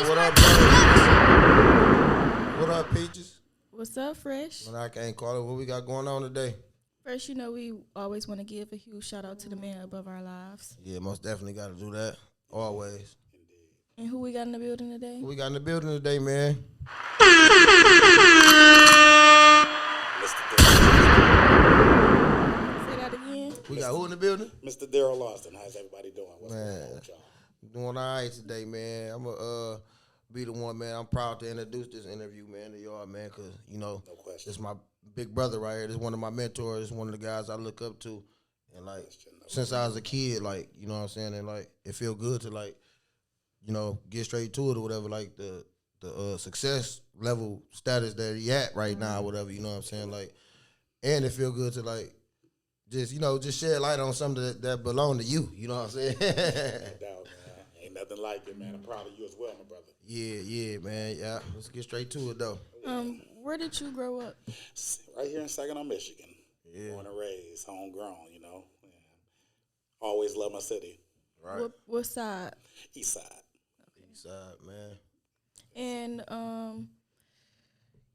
What up, brother? What up, Peaches? What's up, Fresh? When I can't call it, what we got going on today? First, we always want to give a huge shout out to the man above our lives. Yeah, most definitely got to do that. Always. And who we got in the building today? Who we got in the building today, man? Say that again. We got who in the building? Mr. Darrell, Alston. How's everybody doing? What's going on with y'all? Doing all right today, man. I'm going to be the one, man. I'm proud to introduce this interview, man, to y'all, man, because, no question. This is my big brother right here. This is one of my mentors. This is one of the guys I look up to. And, since I was a kid, you know what I'm saying? And, it feel good to, get straight to it or whatever, the success level status that he at right now, whatever, you know what I'm saying? And it feel good to, just shed light on something that belong to you, you know what I'm saying? No doubt, man. Ain't nothing like it, man. I'm proud of you as well, my brother. Yeah, man, yeah. Let's get straight to it, though. Where did you grow up? Right here in Saginaw, Michigan. Yeah. Born and raised, homegrown, you know. Yeah. Always love my city. Right. What side? East side. East side, man. And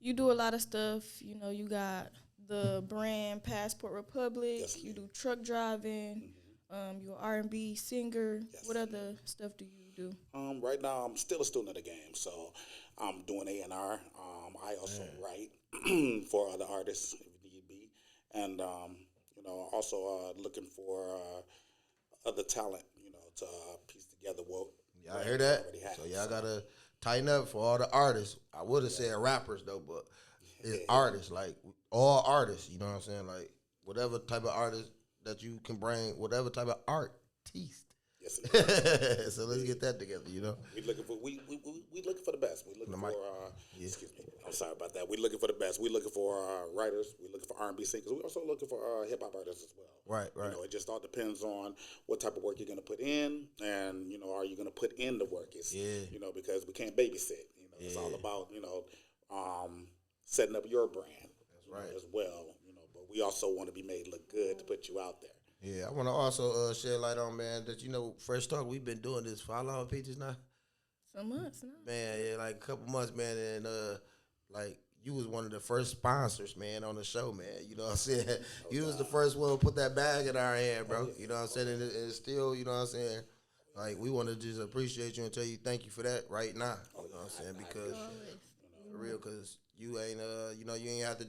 you do a lot of stuff. You got the brand Passport Republic. Yes, you do truck driving. You're an R&B singer. Yes. What other stuff do you do? Right now, I'm still a student of the game, so I'm doing A&R. I also write for other artists, if need be. And, also looking for other talent, to piece together what Y'all hear that? already have. So y'all got to tighten up for all the artists. I would have said rappers, though, but it's artists, all artists, you know what I'm saying? Whatever type of artist that you can bring, whatever type of artiste. Yes, so let's get that together, we looking for we looking for the best. We looking for excuse me. I'm sorry about that. We looking for the best. We looking for writers. We looking for R&B singers. We also looking for hip hop artists as well. Right. It just all depends on what type of work you're going to put in, and are you going to put in the work? It's because we can't babysit. It's all about setting up your brand. That's right. As well. But we also want to be made look good to put you out there. Yeah, I want to also shed light on, man, that, Fresh Talk, we've been doing this for how long, Peaches, now? Some months now. Man, yeah, a couple months, man, and, you was one of the first sponsors, man, on the show, man. You know what I'm saying? You was the first one to put that bag in our hand, bro. You know what I'm saying? And it's still, you know what I'm saying? We want to just appreciate you and tell you thank you for that right now. You know what I'm saying? Because, for real, because you ain't, you ain't have to,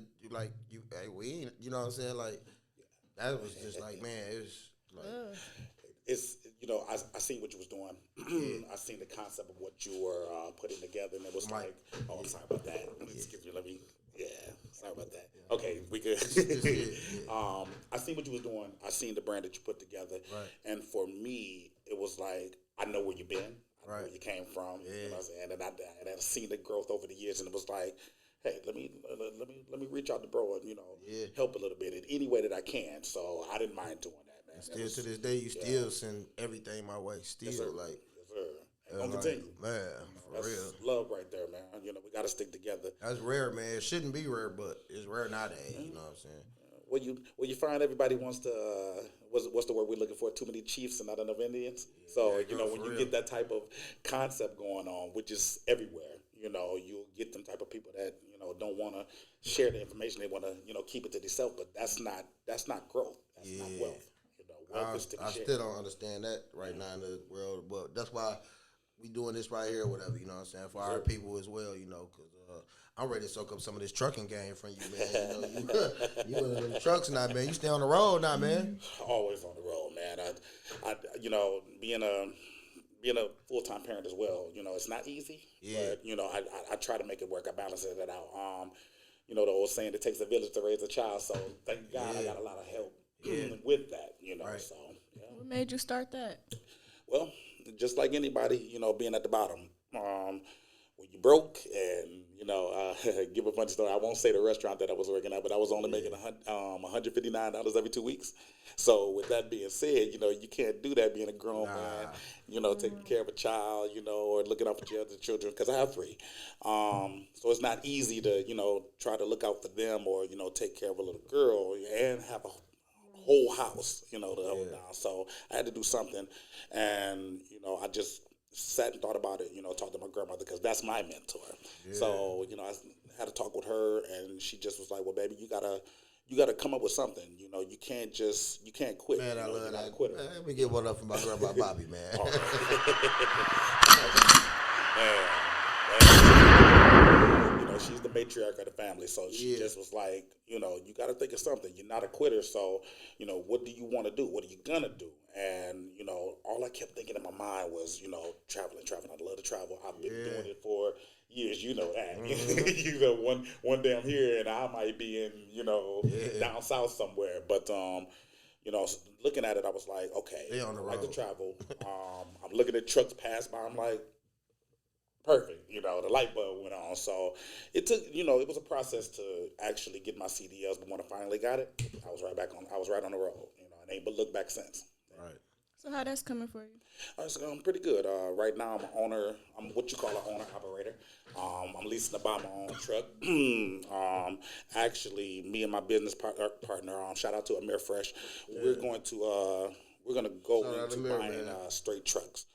we ain't, you know what I'm saying? That was just man, it was it's I seen what you was doing. I seen the concept of what you were putting together, and it was I'm sorry about that. Excuse me, sorry about that. Okay, we good. I seen what you was doing. I seen the brand that you put together, and for me, it was I know where you've been, I know where you came from, you know what I'm saying, and I've seen the growth over the years, and it was hey, let me reach out to bro and help a little bit in any way that I can. So I didn't mind doing that, man. Still to this day, you still send everything my way. Still, yes, sir. Yes, sir. And don't continue, man. For that's real, love right there, man. We got to stick together. That's rare, man. It shouldn't be rare, but it's rare nowadays. You know what I'm saying? Well, you find everybody wants to. What's the word we're looking for? Too many chiefs and not enough Indians. So when you get that type of concept going on, which is everywhere, you'll get them type of people that don't want to share the information. They want to keep it to themselves. But that's not growth. That's not wealth. Wealth is to be shared. I still don't understand that right now in the world, but that's why we doing this right here or whatever. You know what I'm saying? For our people as well. Because I'm ready to soak up some of this trucking game from you, man. You in them trucks now, man. You stay on the road now, man. Always on the road, man. I being a full-time parent as well, it's not easy. Yeah. But I try to make it work. I balance it out. The old saying, it takes a village to raise a child. So thank God I got a lot of help with that. Right. So What made you start that? Well, just like anybody, being at the bottom. When you broke and, give a funny story. I won't say the restaurant that I was working at, but I was only making $159 every 2 weeks. So with that being said, you can't do that being a grown man, taking care of a child, or looking out for your other children, because I have 3. So it's not easy to, try to look out for them or, take care of a little girl and have a whole house, to hold down. So I had to do something. And, I just sat and thought about it, talked to my grandmother because that's my mentor. Yeah. So, I had to talk with her, and she just was like, well, baby, you gotta come up with something. You can't quit. Man, I love that. Man, let me get one up for my grandma Bobby, man. She's the matriarch of the family, so she just was like, you got to think of something. You're not a quitter, so, what do you want to do? What are you going to do? And, all I kept thinking in my mind was, traveling. I love to travel. I've been doing it for years, you know that. Mm-hmm. One day I'm here and I might be in, down south somewhere. But, looking at it, I was like, okay, I like to travel. I'm looking at trucks pass by. I'm like, perfect. The light bulb went on. So it took, it was a process to actually get my CDLs. But when I finally got it, I was right on the road. And ain't but look back since. Right. So how that's coming for you? It's pretty good. Right now I'm what you call an owner operator. I'm leasing to buy my own truck. Actually, me and my business partner, shout out to Amir Fresh, we're going to go into buying straight trucks.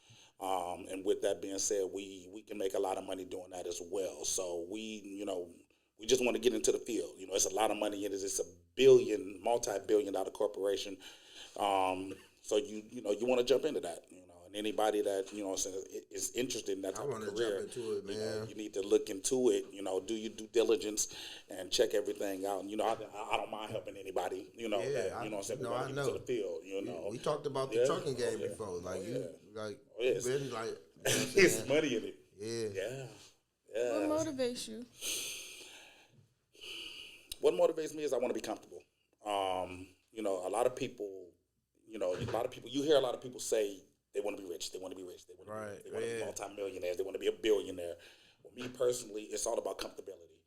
And with that being said, we can make a lot of money doing that as well. So we just want to get into the field. It's a lot of money in it. It's a multi-billion-dollar corporation. So you want to jump into that. And anybody that is interested in that type of career, jump into it, man. You need to look into it. Do your due diligence and check everything out. And I don't mind helping anybody. I know. Into the field. We talked about the trucking game before. Been like, it's money in it. Yeah. What motivates you? What motivates me is I want to be comfortable. A lot of people, you hear a lot of people say they want to be rich. They want to be be multimillionaires. They want to be a billionaire. Well, me personally, it's all about comfortability.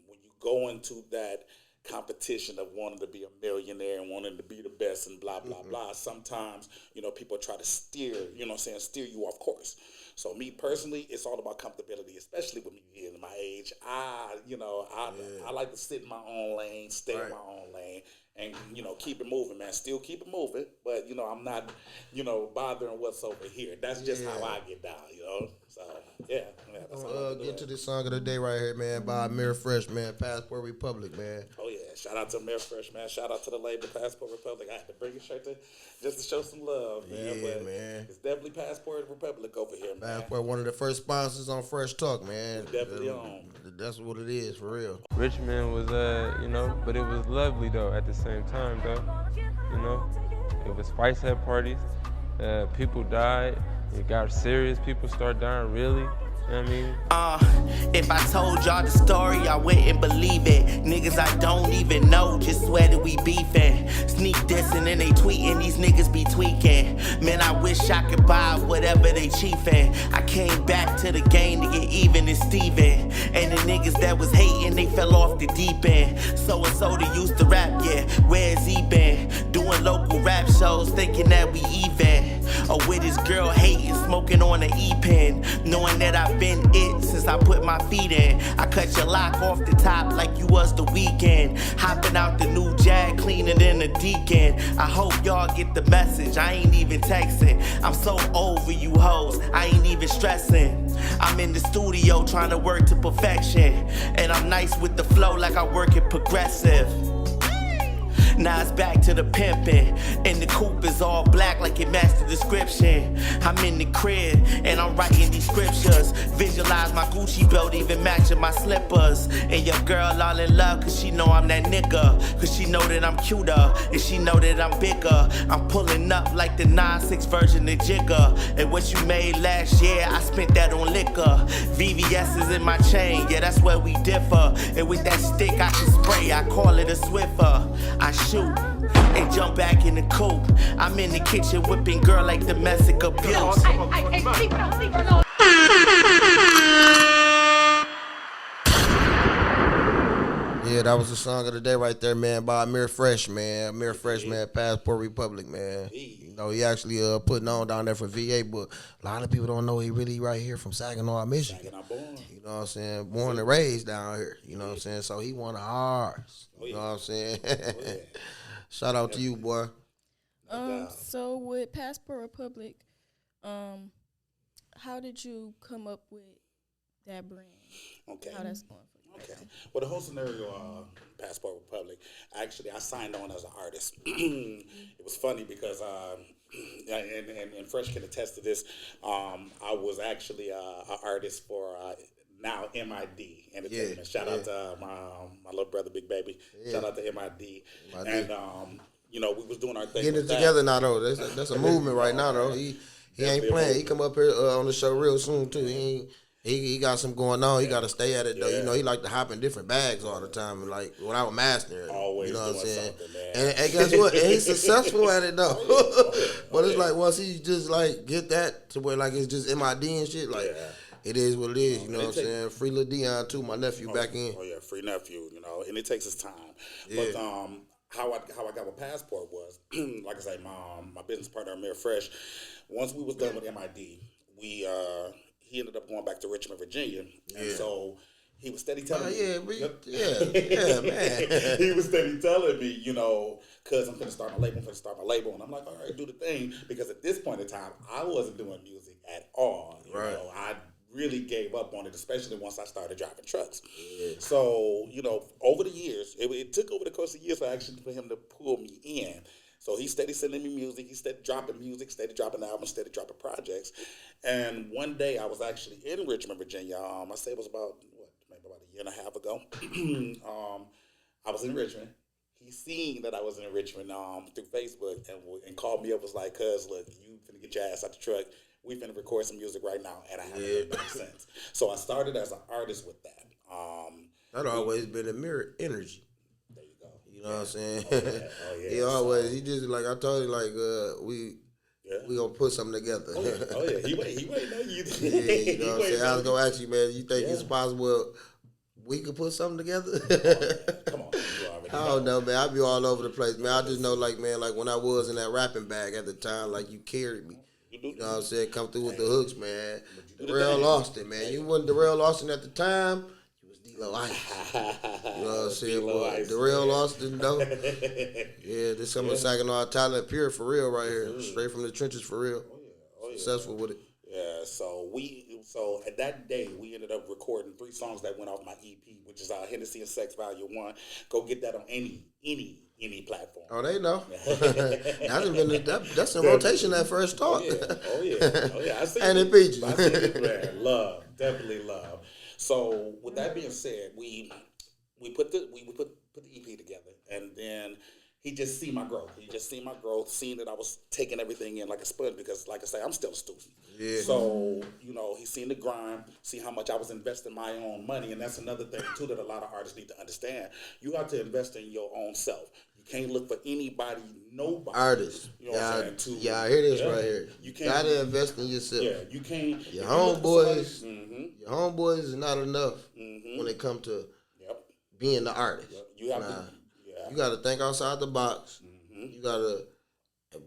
When you go into that competition of wanting to be a millionaire and wanting to be the best and blah, blah, blah, sometimes, people try to steer you off course. So me personally, it's all about comfortability, especially with me being my age. I like to sit in my own lane, stay in my own lane, and, keep it moving, man. Still keep it moving, but, I'm not, bothering what's over here. That's just how I get down, So, yeah. Get to this song of the day right here, man, by Amir Fresh, man, Passport Republic, man. Oh, yeah. Shout out to Amir Fresh, man. Shout out to the label Passport Republic. I had to bring it straight just to show some love, man. Yeah, man. It's definitely Passport Republic over here, man. Passport, one of the first sponsors on Fresh Talk, man. We're definitely on. That's what it is, for real. Richmond was, but it was lovely, though, at the same time, though. It was fights at parties. People died. It got serious. People start dying, really. You know what I mean? If I told y'all the story, I wouldn't believe it. Niggas I don't even know just swear that we beefing. Sneak dissing and they tweeting, these niggas be tweaking. Man, I wish I could buy whatever they chiefin'. I came back to the game to get even as Steven. And the niggas that was hating, they fell off the deep end. So and so they used to rap, yeah, where's he been? Doing local rap shows, thinking that we even. Or with his girl hating, smoking on an E-pen. Knowing that I've been it since I put my feet in. I cut your lock off the top like you was the weekend. Hopping out the new Jag, cleaner than a deacon. I hope y'all get the message, I ain't even texting. I'm so over you hoes, I ain't even stressing. I'm in the studio trying to work to perfection. And I'm nice with the flow like I work at Progressive. Now it's back to the pimpin', and the coupe is all black like it matched the description. I'm in the crib, and I'm writing these scriptures. Visualize my Gucci belt even matching my slippers. And your girl all in love, cause she know I'm that nigga. Cause she know that I'm cuter, and she know that I'm bigger. I'm pulling up like the 9-6 version of Jigga. And what you made last year, I spent that on liquor. VVS is in my chain, yeah, that's where we differ. And with that stick I can spray, I call it a Swiffer. I shoot and jump back in the coupe. I'm in the kitchen whipping girl like domestic abuse. Yeah, that was the song of the day right there, man, by Amir Fresh, man. Amir Fresh, man, Passport Republic, man. He actually putting on down there for VA, but a lot of people don't know he really right here from Saginaw, Michigan. You know what I'm saying? Born and raised down here. You know what I'm saying? So he one of ours. You know what I'm saying? Shout out to you, boy. So with Passport Republic, how did you come up with that brand? Okay. How that's going for you? Okay. Well, the whole scenario, Passport Republic, actually, I signed on as an artist. It was funny because, and Fresh can attest to this, I was actually an artist for now MID Entertainment. Yeah, Shout out to my little brother, Big Baby. Yeah. Shout out to MID. And, you know, we was doing our thing. Getting it with that. together now, though. That's a movement right now, though. He ain't playing. He come up here on the show real soon, too. He got something going on. He got to stay at it, though. Yeah. You know, he like to hop in different bags all the time. And like, when I was mastering, Always you know what I'm doing saying? something, man. And guess what? And he's successful at it, though. But it's like, once he just, like, get that to where, like, it's just MID and shit, like, it is what it is. You know what I'm saying? Free Lil Dion, too, my nephew, back in. Oh, yeah, free nephew, you know, and it takes its time. Yeah. But how I got with Passport was, like I say, my business partner, Amir Fresh, once we was done with MID, he ended up going back to Richmond, Virginia. And so he was steady telling me. Yeah, man. He was steady telling me, you know, because I'm going to start my label. And I'm like, all right, do the thing. Because at this point in time, I wasn't doing music at all. You know, I really gave up on it, especially once I started driving trucks. Yeah. So, you know, over the years, it took over the course of years for him to pull me in. So he steady sending me music. He steady dropping music, steady dropping albums, steady dropping projects. And one day I was actually in Richmond, Virginia. I say it was maybe about a year and a half ago. I was in Richmond. He seen that I was in Richmond through Facebook and called me up. Was like, "Cuz, look, you finna get your ass out the truck. We finna record some music right now." And I haven't heard back since. So I started as an artist with that. That always been a mirror energy. There you go. You know what I'm saying? Oh, yeah. He just, like I told you, like, we gonna put something together. Oh yeah. He waiting on you. Yeah, you know what I'm saying? I was gonna ask you, man, you think it's possible we could put something together? Come on. I don't know, man. I be all over the place, man. I just know, like, man, like when I was in that rapping bag at the time, like you carried me. You know what I'm saying? Come through with the hooks, man. Darrell Alston, man. You wasn't Darrell Alston at the time. You was D-Lo Ice. You know what I'm saying? Boy, Darrell Alston, though. Yeah, this some of Saginaw talent, pure for real right here. Straight from the trenches for real. Successful with it. Yeah, so at that day, we ended up recording 3 songs that went off my EP, which is Hennessy and Sex Volume 1. Go get that on any platform. Oh, they know. That's in rotation at first start. Oh yeah. I see and it. it peaches. I see it, man. Love, definitely love. So with that being said, we put the EP together, and then he just seen my growth. Seeing that I was taking everything in like a sponge because, like I say, I'm still a student. Yeah. So, you know, he seen the grind, see how much I was investing my own money, and that's another thing, too, that a lot of artists need to understand. You have to invest in your own self. You can't look for nobody. Artists. You know what I'm saying? I hear this right here. You gotta invest in yourself. Yeah, you can't. Your homeboys, your homeboys is not enough when it comes to being the artist. Yep. You got to think outside the box. You got to, for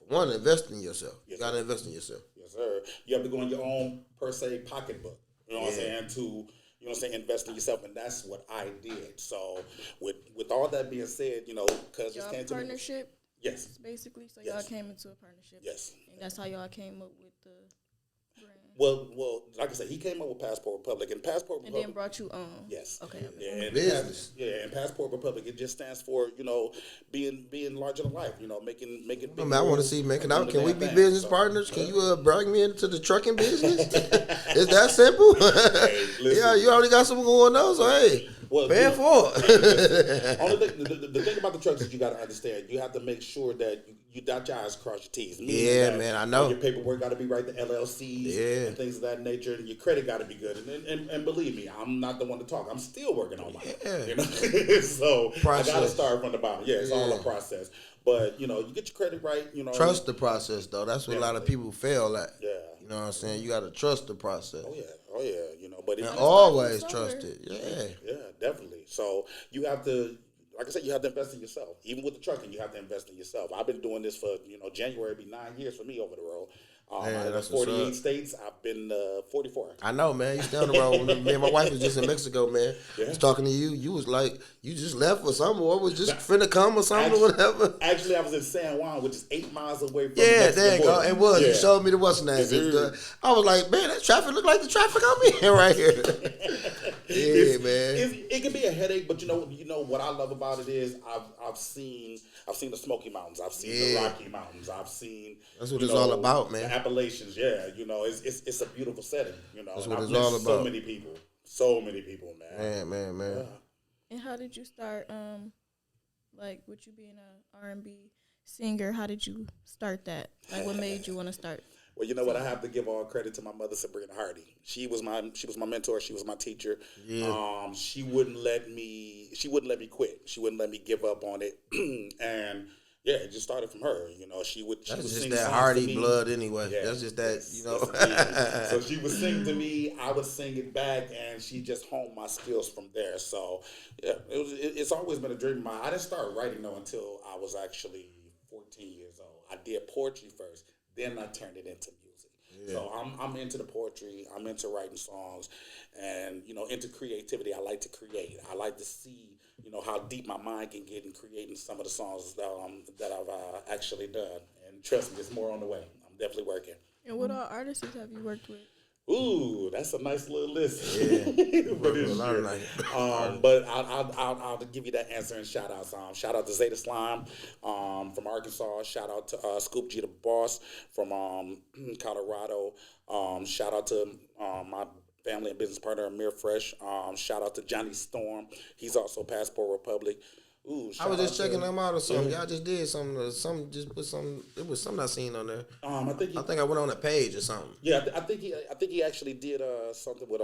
one, invest in yourself. You got to invest in yourself. Yes, sir. You have to go in your own, per se, pocketbook. You know what I'm saying? To, you know what I'm saying, invest in yourself. And that's what I did. So, with all that being said, you know, because y'all came to partnership? Yes. Basically, so y'all came into a partnership. Yes. And that's how y'all came up with the brand. Well, like I said, he came up with Passport Republic, and Passport Republic. And then brought you on. Yes. Okay. Yeah, and business. And Passport Republic, it just stands for, you know, being larger than life. You know, making. I mean, I want to see making out. Can we be business partners? Can you bring me into the trucking business? Is that simple? Yeah, you already got something going on, so hey. Paying for it. The thing about the trucks is you got to understand. You have to make sure that you dot your I's, cross your T's. Yeah, man, I know. Your paperwork got to be right, the LLCs and things of that nature. And your credit got to be good. And believe me, I'm not the one to talk. I'm still working on mine. Yeah. You know? So process. I got to start from the bottom. Yeah, it's all a process. But, you know, you get your credit right. You know, trust the process, though. That's what a lot of people fail at. Yeah. You know what I'm saying? You got to trust the process. Oh yeah. You know, but always trust it. Yeah, definitely. So you have to, like I said, you have to invest in yourself. Even with the trucking, you have to invest in yourself. I've been doing this for, January will be 9 years for me over the road. I went 48 states. I've I've been 44. I know, man. You stay on the road. Me and my wife was just in Mexico, man. Yeah. I was talking to you. You was like, you just left or something, or was just finna come or something or whatever. Actually, I was in San Juan, which is 8 miles away from the Yeah, Mexican there you go. border. It was. Yeah. You showed me the what's name. I was like, man, that traffic look like the traffic I'm in right here. Yeah, man. It can be a headache, but you know what I love about it is I've seen the Smoky Mountains, I've seen the Rocky Mountains, I've seen That's what it's all about, man. the Appalachians. Yeah, it's a beautiful setting. That's and what I've it's met all about. so many people, man. Man. Yeah. And how did you start, like, with you being a R&B singer, how did you start that? Like, what made you want to start? Well, you know what? I have to give all credit to my mother, Sabrina Hardy. She was my mentor. She was my teacher. Yeah. She wouldn't let me quit. She wouldn't let me give up on it. And yeah, it just started from her. She would That's sing just that songs Hardy to me. blood anyway. Yeah. That's just that, So she would sing to me, I would sing it back, and she just honed my skills from there. So yeah, it's always been a dream of mine. I didn't start writing though until I was actually 14 years old. I did poetry first, then I turned it into music. Yeah. So I'm into the poetry. I'm into writing songs, and into creativity. I like to create. I like to see how deep my mind can get in creating some of the songs that I've actually done. And trust me, it's more on the way. I'm definitely working. And what all artists have you worked with? Ooh, that's a nice little list. Yeah. For this year. But I'll give you that answer in shout outs. Shout out to Zeta Slime from Arkansas. Shout out to Scoop G the Boss from Colorado. Shout out to my family and business partner Amir Fresh. Shout out to Johnny Storm. He's also Passport Republic. Ooh, I was just checking them out or something. Y'all just did something. Just put some. It was something I seen on there. I think I went on a page or something. Yeah, I think he actually did something with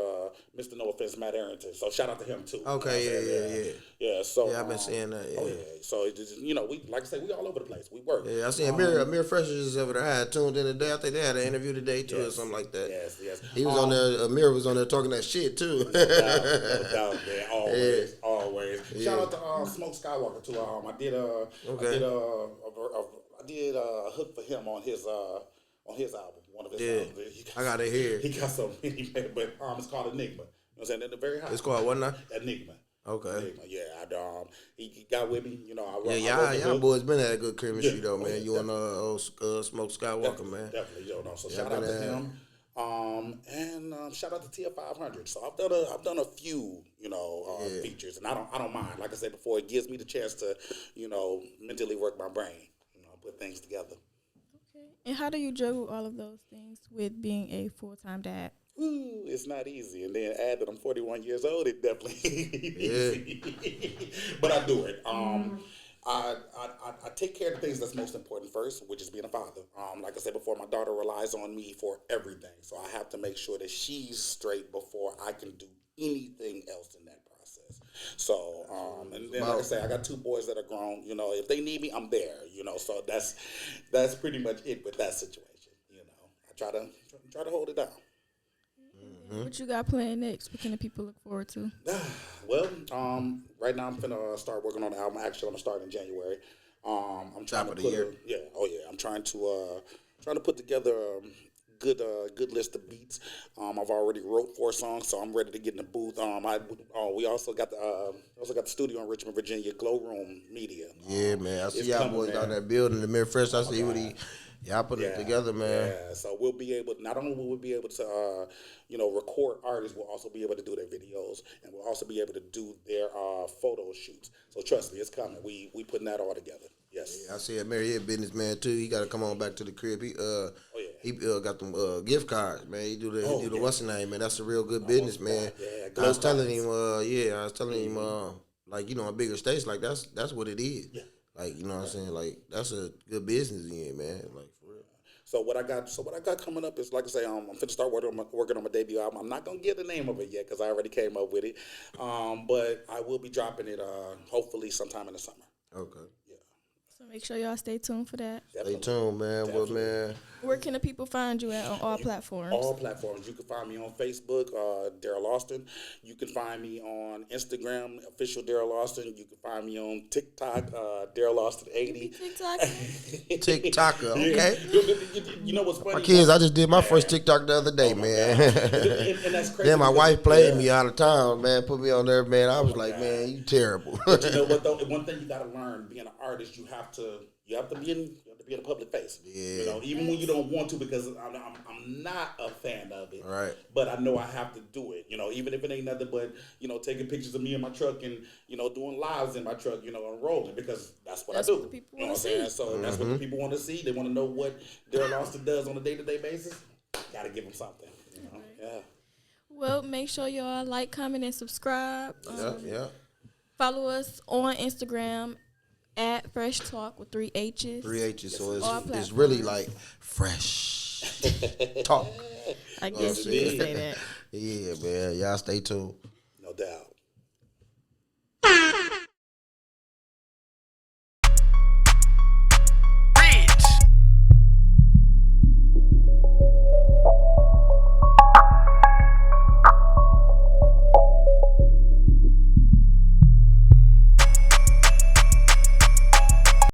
Mr. No Offense Matt Arrington. So shout out to him too. Okay, yeah. So I've been seeing that. Yeah. Oh yeah. So it just, we like I said, we all over the place. We work. Yeah, I seen Amir Fresh is over there. I had tuned in today. I think they had an interview today too or something like that. Yes. He was on there. Amir was on there talking that shit too. No doubt, man. Always. Yeah. Shout out to Smoke Skywalker too. I did a hook for him on his album, one of his albums. I got it here. He got so many, but it's called Enigma. You know what I'm saying? They're very high. It's called what now? Enigma. Okay. Enigma. Yeah, he got with me. Y'all boys been had good chemistry though, man. You and old Smoke Skywalker, man. Definitely, So shout out to him. And shout out to TF500. So I've done a few, features, and I don't mind. Like I said before, it gives me the chance to, mentally work my brain, put things together. Okay. And how do you juggle all of those things with being a full-time dad? Ooh, it's not easy. And then add that I'm 41 years old, it definitely ain't easy. But I do it. I take care of the things that's most important first, which is being a father. Like I said before, my daughter relies on me for everything. So I have to make sure that she's straight before I can do anything else in that process. So, and then like I say, I got 2 boys that are grown. If they need me, I'm there. So that's pretty much it with that situation. I try to hold it down. What you got planned next? What can the people look forward to? Well, right now I'm finna start working on the album. Actually, I'm gonna start in January. I'm trying to put I'm trying to put together a good list of beats. I've already wrote 4 songs, so I'm ready to get in the booth. We also got the studio in Richmond, Virginia, Glow Room Media. Yeah, man. I see y'all boys down that building, the Amir Fresh. I see what y'all put it together, man. Yeah, so we'll be able. Not only will we be able to, record artists, we'll also be able to do their videos, and we'll also be able to do their photo shoots. So trust me, it's coming. We putting that all together. Yes. Yeah, I see Amir, he a businessman too. He got to come on back to the crib. He got them gift cards, man. He do the what's the name, man. That's a real good business, man. Yeah, I was telling him, like a bigger stage, like that's what it is. Yeah. Like, you know what I'm saying? Like, that's a good business in, man. Like, for real. So what I got coming up is, like I say, I'm finna start working on my debut album. I'm not gonna get the name of it yet because I already came up with it. But I will be dropping it hopefully sometime in the summer. Okay. Yeah. So So make sure y'all stay tuned for that. Stay tuned, man. Well, man. Where can the people find you at on all platforms? All platforms. You can find me on Facebook, Darrell Alston. You can find me on Instagram, official Darrell Alston. You can find me on TikTok, Darrell Alston 80. TikTok. TikToker, okay. You know what's funny? My kids, I just did my first TikTok the other day, man. And that's crazy. Then my because- wife played me out of town, man. Put me on there, man. I was like, man, you terrible. But you know what though? One thing you gotta learn, being an artist, you have to be in a public face. Yeah. You know, even when you don't want to, because I'm not a fan of it. Right. But I know I have to do it. You know, even if it ain't nothing but taking pictures of me in my truck and doing lives in my truck. And rolling because that's what I do. What the people You know wanna what I'm saying? see. So that's what the people want to see. They want to know what Darrell Alston does on a day-to-day basis. Gotta give them something. You know? Yeah. Well, make sure y'all like, comment, and subscribe. Yeah. Follow us on Instagram at Fresh Talk with 3 H's. 3 H's, so All it's platforms. really like fresh talk. I guess you could say that. Yeah, man. Y'all stay tuned.